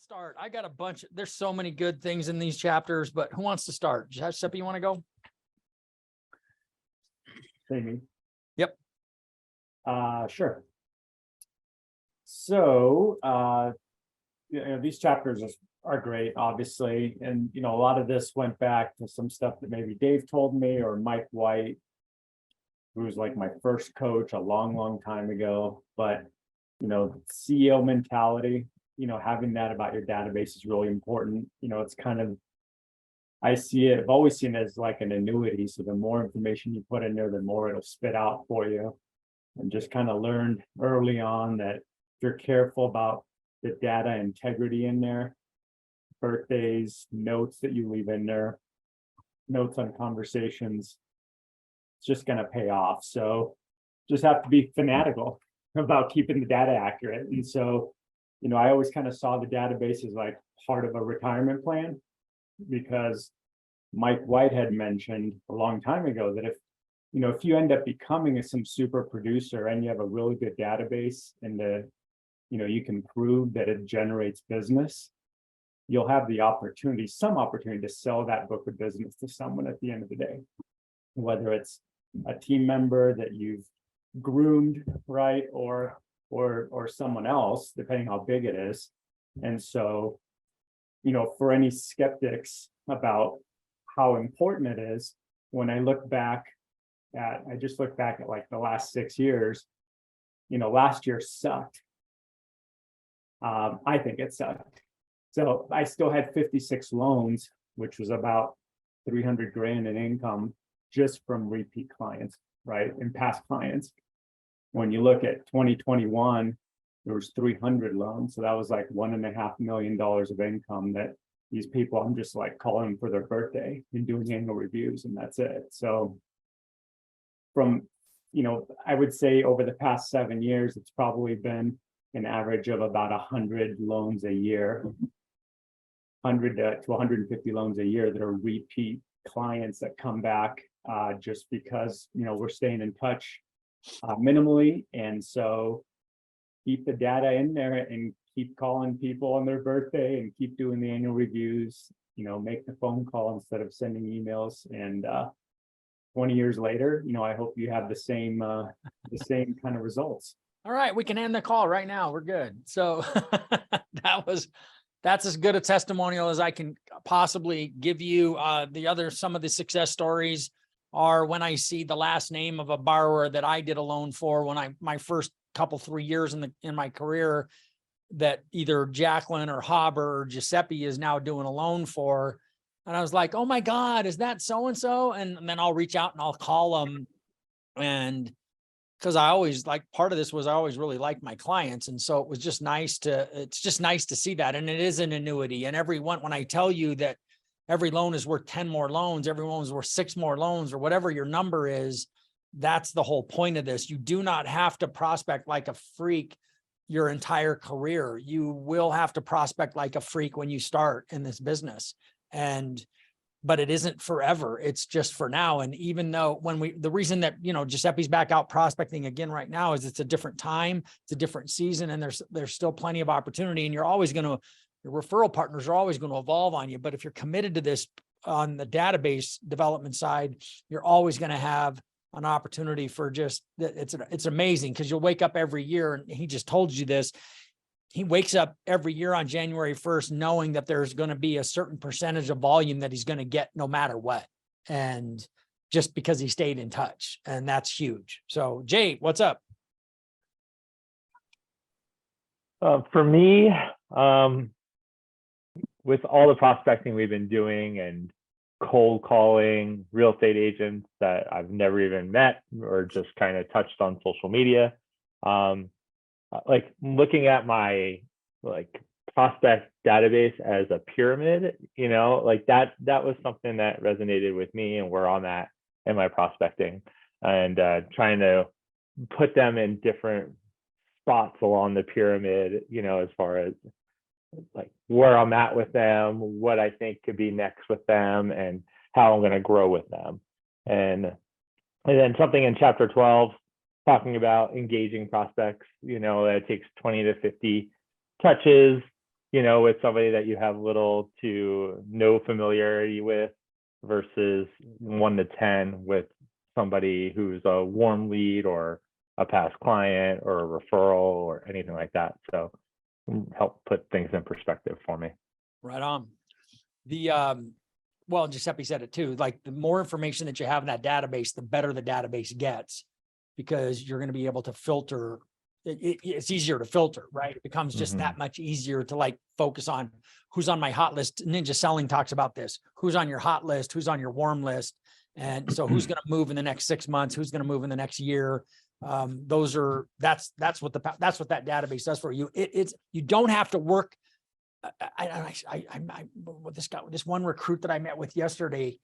start. I got a bunch. There's so many good things in these chapters, but who wants to start? Giuseppe, you want to go? Amy. Yep. Sure. So, these chapters are great, obviously. And, a lot of this went back to some stuff that maybe Dave told me, or Mike White, who was like my first coach a long, long time ago. But, CEO mentality, having that about your database is really important. It's kind of, I've always seen it as like an annuity. So the more information you put in there, the more it'll spit out for you. And just kind of learned early on that if you're careful about the data integrity in there, birthdays, notes that you leave in there, notes on conversations, it's just going to pay off. So just have to be fanatical about keeping the data accurate. And so, I always kind of saw the database as like part of a retirement plan, because Mike White had mentioned a long time ago that if you end up becoming some super producer and you have a really good database and you can prove that it generates business, you'll have some opportunity to sell that book of business to someone at the end of the day, whether it's a team member that you've groomed, right, or someone else, depending how big it is. And so, for any skeptics about how important it is, when I just look back at like the last 6 years, last year sucked. I think it sucked. So I still had 56 loans, which was about 300 grand in income just from repeat clients, right? And past clients. When you look at 2021, there was 300 loans. So that was like $1.5 million of income that these people, I'm just like calling them for their birthday and doing annual reviews, and that's it. So from, I would say over the past 7 years, it's probably been an average of about 100 loans a year, 100 to 150 loans a year that are repeat clients that come back just because, we're staying in touch minimally. And so keep the data in there and keep calling people on their birthday and keep doing the annual reviews, make the phone call instead of sending emails. And 20 years later, I hope you have the same kind of results. All right, we can end the call right now. We're good. So that's as good a testimonial as I can possibly give you. Some of the success stories are when I see the last name of a borrower that I did a loan for when my first 3 years in my career, that either Jacqueline or Hobber or Giuseppe is now doing a loan for. And I was like, oh my God, is that so-and-so? And then I'll reach out and I'll call them. And because I always part of this was I always really liked my clients. And so it's just nice to see that. And it is an annuity. And when I tell you that every loan is worth 10 more loans, every loan is worth 6 more loans, or whatever your number is, that's the whole point of this. You do not have to prospect like a freak your entire career. You will have to prospect like a freak when you start in this business. But it isn't forever. It's just for now. And even though the reason that, Giuseppe's back out prospecting again right now is it's a different time, it's a different season, and there's still plenty of opportunity. And your referral partners are always going to evolve on you. But if you're committed to this on the database development side, you're always going to have an opportunity for it's amazing, because you'll wake up every year, and he just told you this. He wakes up every year on January 1st, knowing that there's going to be a certain percentage of volume that he's going to get no matter what. And just because he stayed in touch, and that's huge. So Jay, what's up? For me, with all the prospecting we've been doing and cold calling real estate agents that I've never even met or just kind of touched on social media, like looking at my prospect database as a pyramid, that was something that resonated with me and where I'm at in my prospecting, and trying to put them in different spots along the pyramid, as far as like where I'm at with them, what I think could be next with them, and how I'm going to grow with them. And then something in chapter 12 talking about engaging prospects, that it takes 20 to 50 touches with somebody that you have little to no familiarity with versus 1 to 10 with somebody who's a warm lead or a past client or a referral or anything like that. So help put things in perspective for me. Right on. Well, Giuseppe said it too, like the more information that you have in that database, the better the database gets, because you're going to be able to filter. It's easier to filter, right? It becomes just that much easier to like focus on who's on my hot list. Ninja Selling talks about this. Who's on your hot list? Who's on your warm list? And so who's going to move in the next 6 months? Who's going to move in the next year? That's what that database does for you. You don't have to work. This one recruit that I met with yesterday,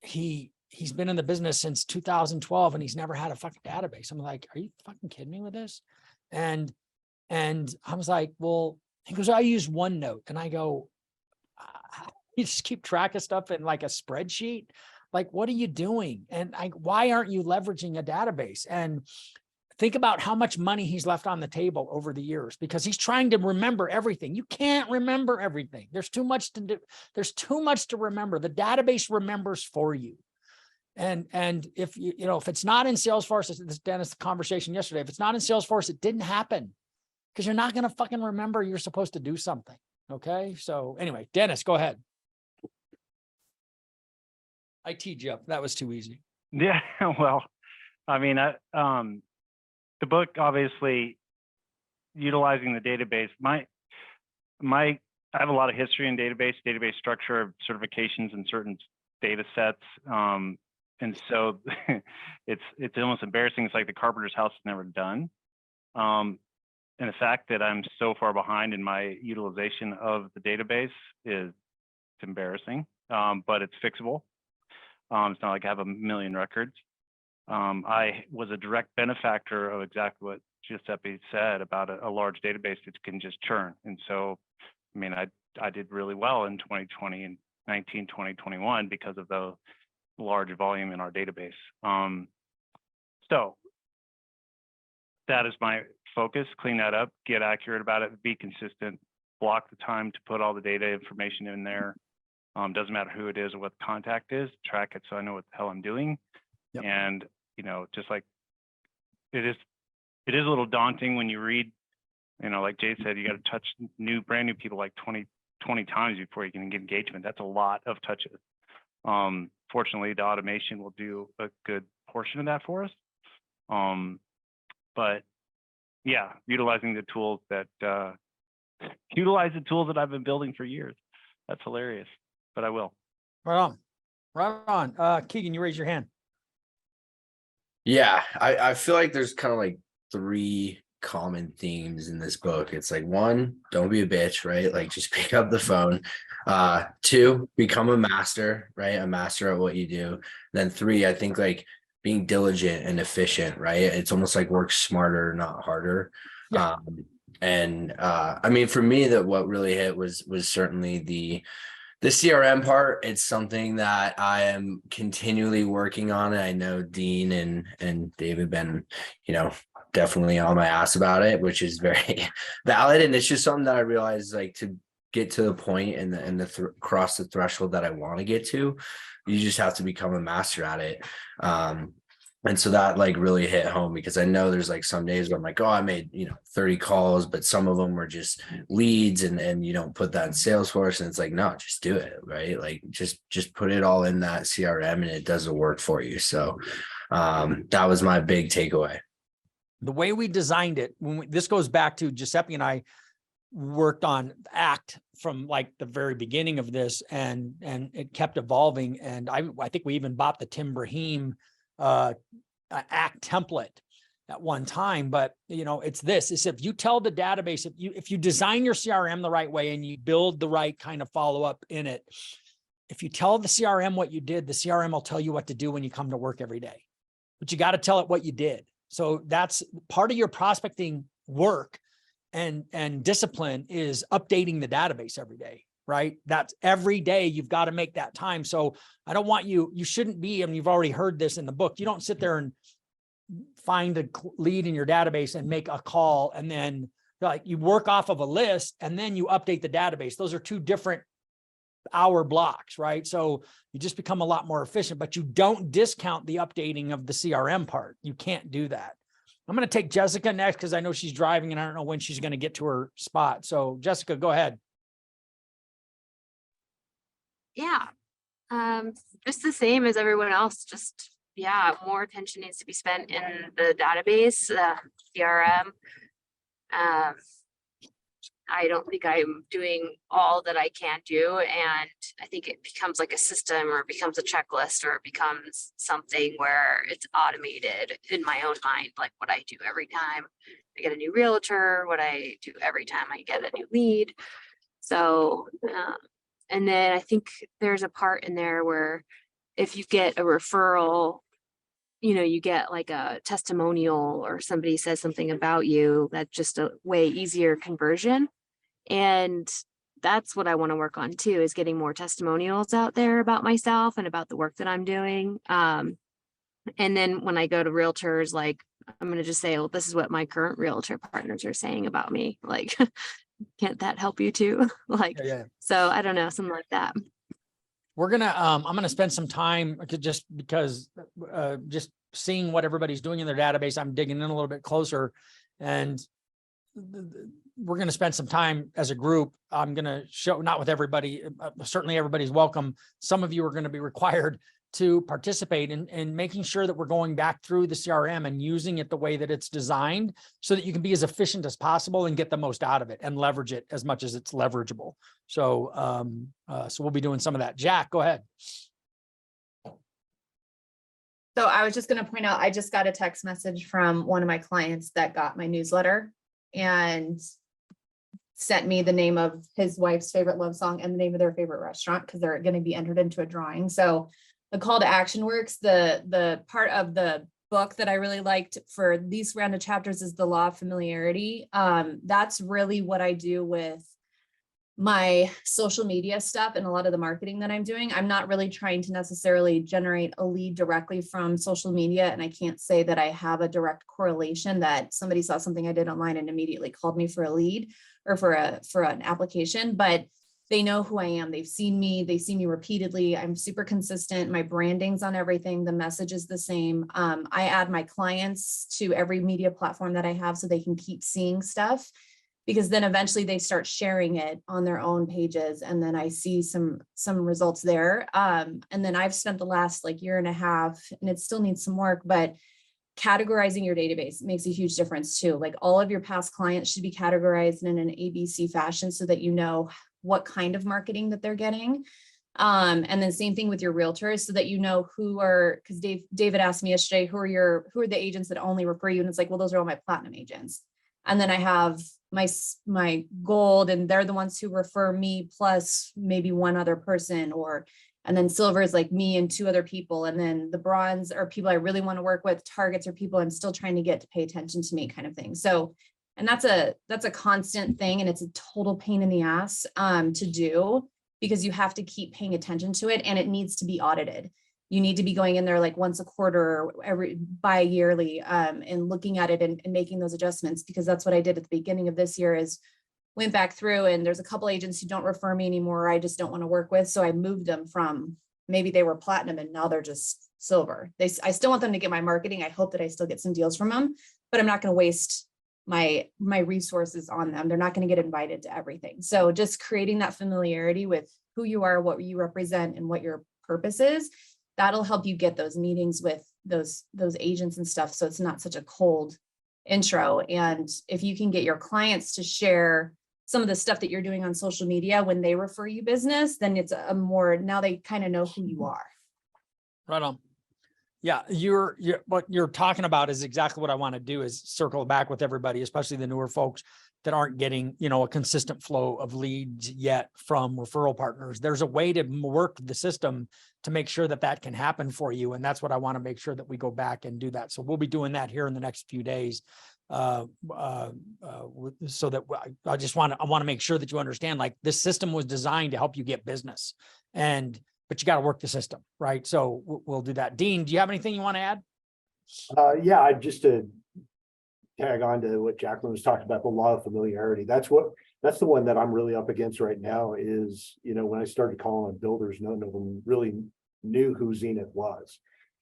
he's been in the business since 2012 and he's never had a fucking database. I'm like, are you fucking kidding me with this? And I was like, well, he goes, I use OneNote. And I go, you just keep track of stuff in like a spreadsheet. Like, what are you doing? And why aren't you leveraging a database? And think about how much money he's left on the table over the years because he's trying to remember everything. You can't remember everything. There's too much to do. There's too much to remember. The database remembers for you. And if if it's not in Salesforce, this Dennis conversation yesterday, if it's not in Salesforce, it didn't happen because you're not going to fucking remember you're supposed to do something. Okay. So anyway, Dennis, go ahead. I teed you up. That was too easy. Yeah. Well, I mean, the book, obviously utilizing the database, I have a lot of history in database structure, certifications in certain data sets. And so it's almost embarrassing. It's like the carpenter's house is never done. And the fact that I'm so far behind in my utilization of the database it's embarrassing, but it's fixable. It's not like I have a million records. I was a direct benefactor of exactly what Giuseppe said about a large database that can just churn. And so, I mean, I did really well in 2020 and 2021 because of the large volume in our database. So that is my focus, clean that up, get accurate about it, be consistent, block the time to put all the data information in there. Doesn't matter who it is or what the contact is, track it so I know what the hell I'm doing. Yep. And, just like it is a little daunting when you read, like Jay said, you got to touch brand new people like 20 times before you can get engagement. That's a lot of touches. Fortunately, the automation will do a good portion of that for us. But yeah, utilizing the tools that I've been building for years. That's hilarious, but I will. Right on. Keegan, you raise your hand. Yeah, I feel like there's kind of like 3 common themes in this book. It's like 1, don't be a bitch, right? Like just pick up the phone. 2, become a master, right? A master at what you do. Then 3, I think like being diligent and efficient, right? It's almost like work smarter, not harder. Yeah. I mean, for me, that what really hit was certainly the CRM part. It's something that I am continually working on. I know Dean and David been, definitely on my ass about it, which is very valid. And it's just something that I realized, like, to get to the point and cross the threshold that I want to get to, you just have to become a master at it. And so that like really hit home, because I know there's like some days where I'm like, oh, I made, 30 calls, but some of them were just leads and you don't put that in Salesforce. And it's like, no, just do it. Right. Like just put it all in that CRM and it does the work for you. So that was my big takeaway. The way we designed it, this goes back to Giuseppe and I worked on ACT from like the very beginning of this, and it kept evolving. And I think we even bought the Tim Brahim ACT template at one time. But it's if you tell the database, if you design your CRM the right way and you build the right kind of follow-up in it, if you tell the CRM what you did, the CRM will tell you what to do when you come to work every day. But you got to tell it what you did. So that's part of your prospecting work and discipline, is updating the database every day, right? That's every day you've got to make that time. So I don't want you shouldn't be, and you've already heard this in the book, you don't sit there and find a lead in your database and make a call and then like you work off of a list and then you update the database. Those are two different hour blocks, right? So you just become a lot more efficient, but you don't discount the updating of the CRM part. You can't do that. I'm going to take Jessica next because I know she's driving and I don't know when she's going to get to her spot. So Jessica, go ahead. Yeah. Just the same as everyone else, just, yeah, more attention needs to be spent in the database, CRM. I don't think I'm doing all that I can do. And I think it becomes like a system or it becomes a checklist or it becomes something where it's automated in my own mind, like what I do every time I get a new realtor, what I do every time I get a new lead. So, and then I think there's a part in there where if you get a referral, you know, you get like a testimonial or somebody says something about you, that's just a way easier conversion. And that's what I want to work on too, is getting more testimonials out there about myself and about the work that I'm doing. And then when I go to realtors, like, I'm going to just say, well, this is what my current realtor partners are saying about me. Like, can't that help you too? Like, Yeah. so I don't know, something like that. We're gonna, I'm gonna spend some time just because, just seeing what everybody's doing in their database, I'm digging in a little bit closer, and we're gonna spend some time as a group. I'm gonna show, not with everybody, certainly everybody's welcome. Some of you are gonna be required to participate in making sure that we're going back through the CRM and using it the way that it's designed so that you can be as efficient as possible and get the most out of it and leverage it as much as it's leverageable. So, so we'll be doing some of that. Jack, go ahead. So I was just going to point out, I just got a text message from one of my clients that got my newsletter and sent me the name of his wife's favorite love song and the name of their favorite restaurant, because they're going to be entered into a drawing. So the call to action works. The part of the book that I really liked for these round of chapters is the law of familiarity. That's really what I do with my social media stuff and a lot of the marketing that I'm doing. I'm not really trying to necessarily generate a lead directly from social media. And I can't say that I have a direct correlation that somebody saw something I did online and immediately called me for a lead or for an application, but they know who I am. They've seen me repeatedly. I'm super consistent. My branding's on everything. The message is the same. I add my clients to every media platform that I have so they can keep seeing stuff, because then eventually they start sharing it on their own pages. And then I see some results there. And then I've spent the last like year and a half, and it still needs some work, but categorizing your database makes a huge difference too. Like all of your past clients should be categorized in an ABC fashion so that you know what kind of marketing that they're getting. And then same thing with your realtors so that you know who are, because David asked me yesterday, who are the agents that only refer you? And it's like, well, those are all my platinum agents. And then I have my gold, and they're the ones who refer me plus maybe one other person, and then silver is like me and two other people. And then the bronze are people I really want to work with. Targets are people I'm still trying to get to pay attention to me, kind of thing. So, and that's a constant thing. And it's a total pain in the ass to do, because you have to keep paying attention to it and it needs to be audited. You need to be going in there like once a quarter or bi-yearly and looking at it and making those adjustments, because that's what I did at the beginning of this year, is went back through, and there's a couple agents who don't refer me anymore. I just don't want to work with. So I moved them from, maybe they were platinum and now they're just silver. I still want them to get my marketing. I hope that I still get some deals from them, but I'm not going to waste my resources on them. They're not going to get invited to everything. So just creating that familiarity with who you are, what you represent, and what your purpose is, that'll help you get those meetings with those agents and stuff. So it's not such a cold intro. And if you can get your clients to share some of the stuff that you're doing on social media when they refer you business, then it's now they kind of know who you are. Right on. Yeah, what you're talking about is exactly what I want to do, is circle back with everybody, especially the newer folks that aren't getting, a consistent flow of leads yet from referral partners. There's a way to work the system to make sure that can happen for you. And that's what I want to make sure that we go back and do that. So we'll be doing that here in the next few days. So that I want to make sure that you understand, like, this system was designed to help you get business, but you got to work the system, right? So we'll do that. Dean, do you have anything you want to add? Yeah, just to tag on to what Jacqueline was talking about, the law of familiarity. That's the one that I'm really up against right now is, when I started calling on builders, none of them really knew who Zenith was.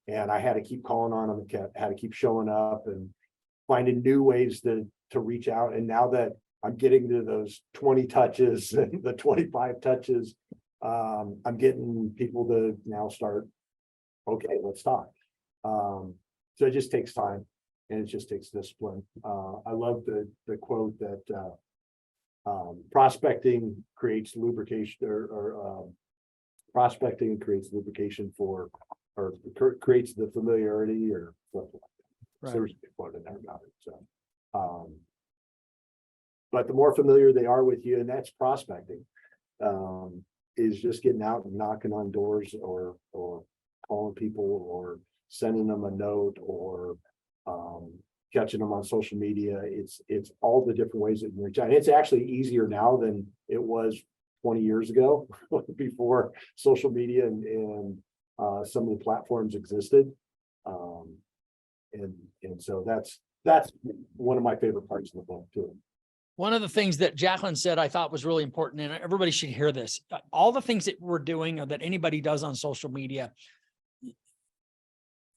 And I had to keep calling on them, had to keep showing up and finding new ways to reach out. And now that I'm getting to those 20 touches and the 25 touches, I'm getting people to now start, okay, let's talk. So it just takes time and it just takes discipline. I love the quote that prospecting creates lubrication or prospecting creates lubrication for, or creates the familiarity or something like that. So there was a big quote in there about it. So, but the more familiar they are with you, and that's prospecting, is just getting out and knocking on doors or calling people or sending them a note or catching them on social media. It's all the different ways that you reach out. And it's actually easier now than it was 20 years ago before social media and some of the platforms existed. And so that's one of my favorite parts of the book too. One of the things that Jacqueline said I thought was really important, and everybody should hear this. All the things that we're doing or that anybody does on social media,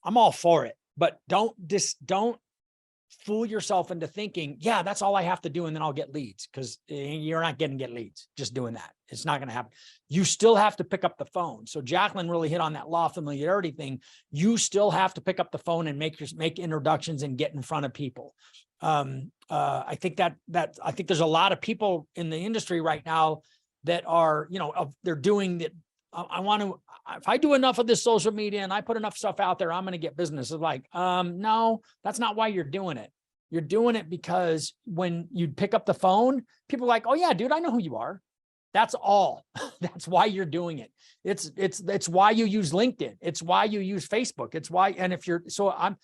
I'm all for it, but don't fool yourself into thinking, yeah, that's all I have to do and then I'll get leads, because you're not going to get leads just doing that. It's not going to happen. You still have to pick up the phone. So Jacqueline really hit on that law of familiarity thing. You still have to pick up the phone and make introductions and get in front of people. I think I think there's a lot of people in the industry right now that are, they're doing that. I want to, if I do enough of this social media and I put enough stuff out there, I'm going to get business. It's like, no, that's not why you're doing it. You're doing it because when you pick up the phone, people are like, oh yeah, dude, I know who you are. That's all. That's why you're doing it. It's why you use LinkedIn. It's why you use Facebook. It's why, and if you're, so I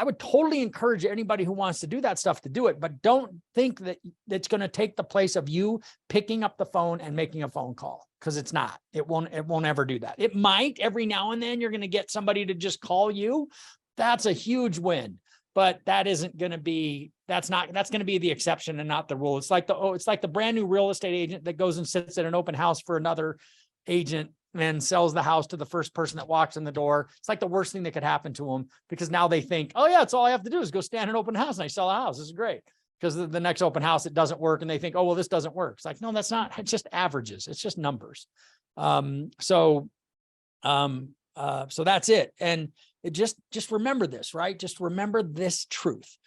would totally encourage anybody who wants to do that stuff to do it, but don't think that it's going to take the place of you picking up the phone and making a phone call, because it's not. It won't ever do that. It might every now and then. You're going to get somebody to just call you. That's a huge win, but that isn't going to be. That's going to be the exception and not the rule. It's like the brand new real estate agent that goes and sits at an open house for another agent and sells the house to the first person that walks in the door. It's like the worst thing that could happen to them, because now they think, oh yeah, it's all I have to do is go stand in an open house and I sell a house. This is great. Because the next open house, it doesn't work. And they think, oh, well, this doesn't work. It's like, no, that's not, it's just averages. It's just numbers. So that's it. And it just remember this, right? Just remember this truth.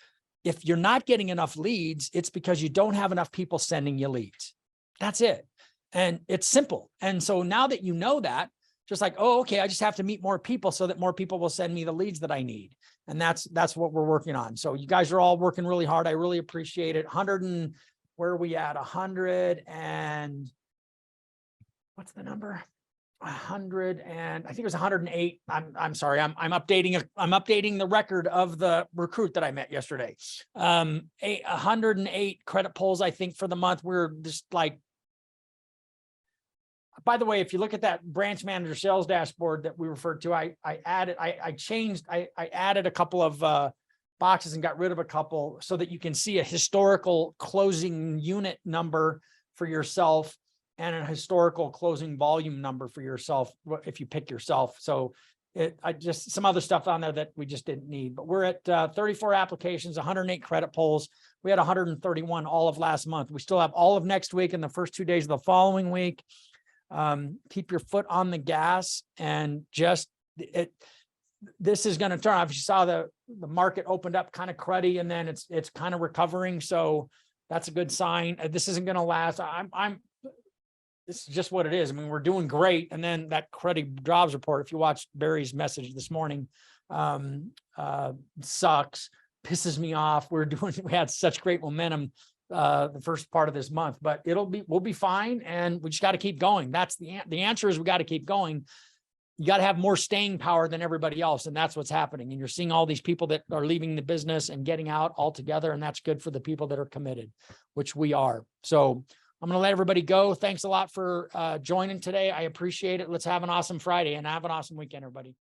If you're not getting enough leads, it's because you don't have enough people sending you leads. That's it. And it's simple. And so now that you know that, just like, oh, okay, I just have to meet more people so that more people will send me the leads that I need. And that's what we're working on. So you guys are all working really hard. I really appreciate it. Where are we at? 100 and what's the number? 100 and I think it was 108. I'm sorry. I'm updating the record of the recruit that I met yesterday. 108 credit pulls, I think, for the month. We're just like, by the way, if you look at that branch manager sales dashboard that we referred to, I added a couple of boxes and got rid of a couple so that you can see a historical closing unit number for yourself and a historical closing volume number for yourself if you pick yourself. So just some other stuff on there that we just didn't need, but we're at 34 applications, 108 credit pulls. We had 131 all of last month. We still have all of next week and the first 2 days of the following week. Keep your foot on the gas and this is going to turn off. You saw the market opened up kind of cruddy and then it's kind of recovering. So that's a good sign. This isn't going to last. This is just what it is. I mean, we're doing great. And then that cruddy jobs report, if you watched Barry's message this morning, sucks, pisses me off. We had such great momentum the first part of this month, but we'll be fine. And we just got to keep going. That's the answer is we got to keep going. You got to have more staying power than everybody else. And that's what's happening. And you're seeing all these people that are leaving the business and getting out altogether. And that's good for the people that are committed, which we are. So I'm going to let everybody go. Thanks a lot for joining today. I appreciate it. Let's have an awesome Friday and have an awesome weekend, everybody.